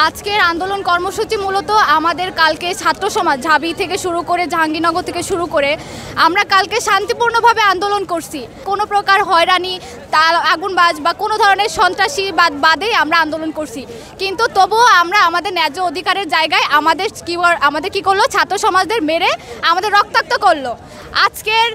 আজকের আন্দোলন কর্মসূচি মূলত আমাদের কালকে ছাত্র সমাজ ঢাবি থেকে শুরু করে জাহাঙ্গীরনগর থেকে শুরু করে আমরা কালকে শান্তিপূর্ণভাবে আন্দোলন করছি। কোনো প্রকার হয়রানি, তার আগুনবাজ বা কোনো ধরনের সন্ত্রাসীবাদ বাদেই আমরা আন্দোলন করছি। কিন্তু তবুও আমরা আমাদের ন্যায্য অধিকারের জায়গায় আমাদের কি করলো, ছাত্র সমাজদের মেরে আমাদের রক্তাক্ত করলো। আজকের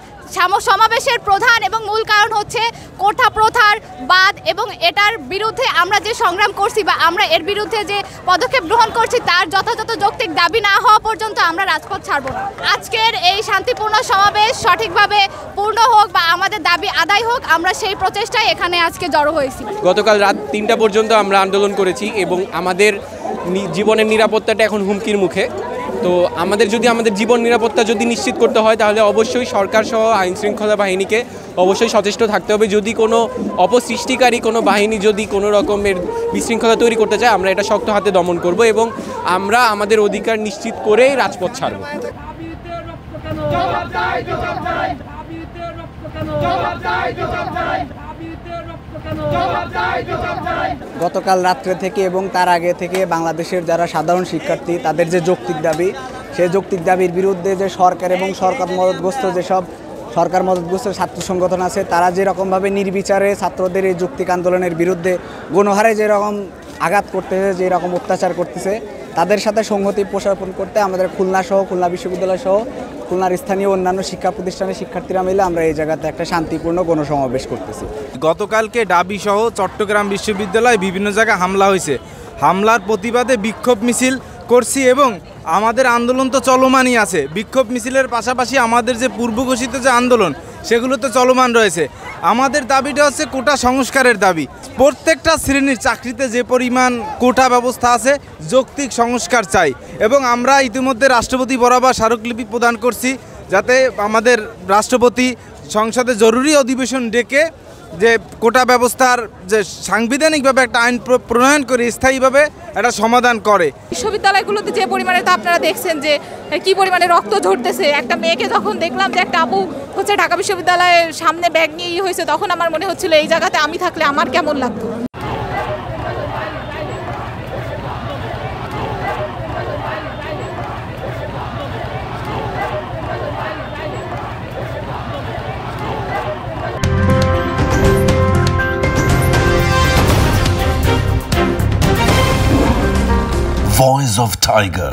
সমাবেশের প্রধান এবং মূল কারণ হচ্ছে কোঠা প্রথার বাদ এবং এটার বিরুদ্ধে আমরা যে সংগ্রাম করছি বা আমরা এর বিরুদ্ধে যে পদক্ষেপ গ্রহণ করছি তার যথাযথ যৌক্তিক দাবি না হওয়া পর্যন্ত আমরা রাজপথ ছাড়ব না। আজকের এই শান্তিপূর্ণ সমাবেশ সঠিকভাবে পূর্ণ হোক বা আমাদের দাবি আদায় হোক, আমরা সেই প্রচেষ্টায় এখানে আজকে জড়ো হয়েছি। গতকাল রাত 3টা পর্যন্ত আমরা আন্দোলন করেছি এবং আমাদের জীবনের নিরাপত্তাটা এখন হুমকির মুখে। তো আমাদের জীবন নিরাপত্তা যদি নিশ্চিত করতে হয় তাহলে অবশ্যই সরকার সহ আইন শৃঙ্খলা বাহিনীকে অবশ্যই সচেষ্ট থাকতে হবে। যদি কোনো অপসৃষ্টিকারী কোনো বাহিনী যদি কোনো রকমের বিশৃঙ্খলা তৈরি করতে চায়, আমরা এটা শক্ত হাতে দমন করব এবং আমরা আমাদের অধিকার নিশ্চিত করেই রাজপথ ছাড়ব। গতকাল রাত্রে থেকে এবং তার আগে থেকে বাংলাদেশের যারা সাধারণ শিক্ষার্থী তাদের যে যৌক্তিক দাবি, সেই যৌক্তিক দাবির বিরুদ্ধে যে সরকার এবং সরকার মদতগ্রস্ত ছাত্র সংগঠন আছে তারা যেরকমভাবে নির্বিচারে ছাত্রদের এই যৌক্তিক আন্দোলনের বিরুদ্ধে গণহারে যেরকম আঘাত করতেছে, যেরকম অত্যাচার করতেছে, তাদের সাথে সংহতি উপস্থাপন করতে আমাদের খুলনা বিশ্ববিদ্যালয় সহ খুলনার স্থানীয় অন্যান্য শিক্ষা প্রতিষ্ঠানের শিক্ষার্থীরা মিলে আমরা এই জায়গাতে একটা শান্তিপূর্ণ গণসমাবেশ করতেছি। গতকালকে ঢাবি সহ চট্টগ্রাম বিশ্ববিদ্যালয়ে বিভিন্ন জায়গায় হামলা হয়েছে। হামলার প্রতিবাদে বিক্ষোভ মিছিল করছি এবং আমাদের আন্দোলন তো চলমানই আছে। বিক্ষোভ মিছিলের পাশাপাশি আমাদের যে পূর্ব ঘোষিত যে আন্দোলন সেগুলো তো চলমান রয়েছে। আমাদের দাবিটা হচ্ছে কোটা সংস্কারের দাবি। প্রত্যেকটা শ্রেণীর চাকরিতে যে পরিমাণ কোটা ব্যবস্থা আছে যৌক্তিক সংস্কার চাই এবং আমরা ইতিমধ্যে রাষ্ট্রপতি বরাবর স্মারকলিপি প্রদান করছি যাতে আমাদের রাষ্ট্রপতি সংসদে জরুরি অধিবেশন ডেকে যে কোটা ব্যবস্থার যে সাংবিধানিকভাবে একটা আইন প্রণয়ন করে স্থায়ীভাবে একটা সমাধান করে। বিশ্ববিদ্যালয়গুলোতে যে পরিমাণে তো আপনারা দেখছেন যে কি পরিমাণে রক্ত ঝরতেছে। একটা মেয়েকে যখন দেখলাম যে একটা আপু হচ্ছে ঢাকা বিশ্ববিদ্যালয়ের সামনে ব্যাগ নিয়ে হয়েছে, তখন আমার মনে হচ্ছিল এই জায়গাতে আমি থাকলে আমার কেমন লাগতো। Voice of Tiger.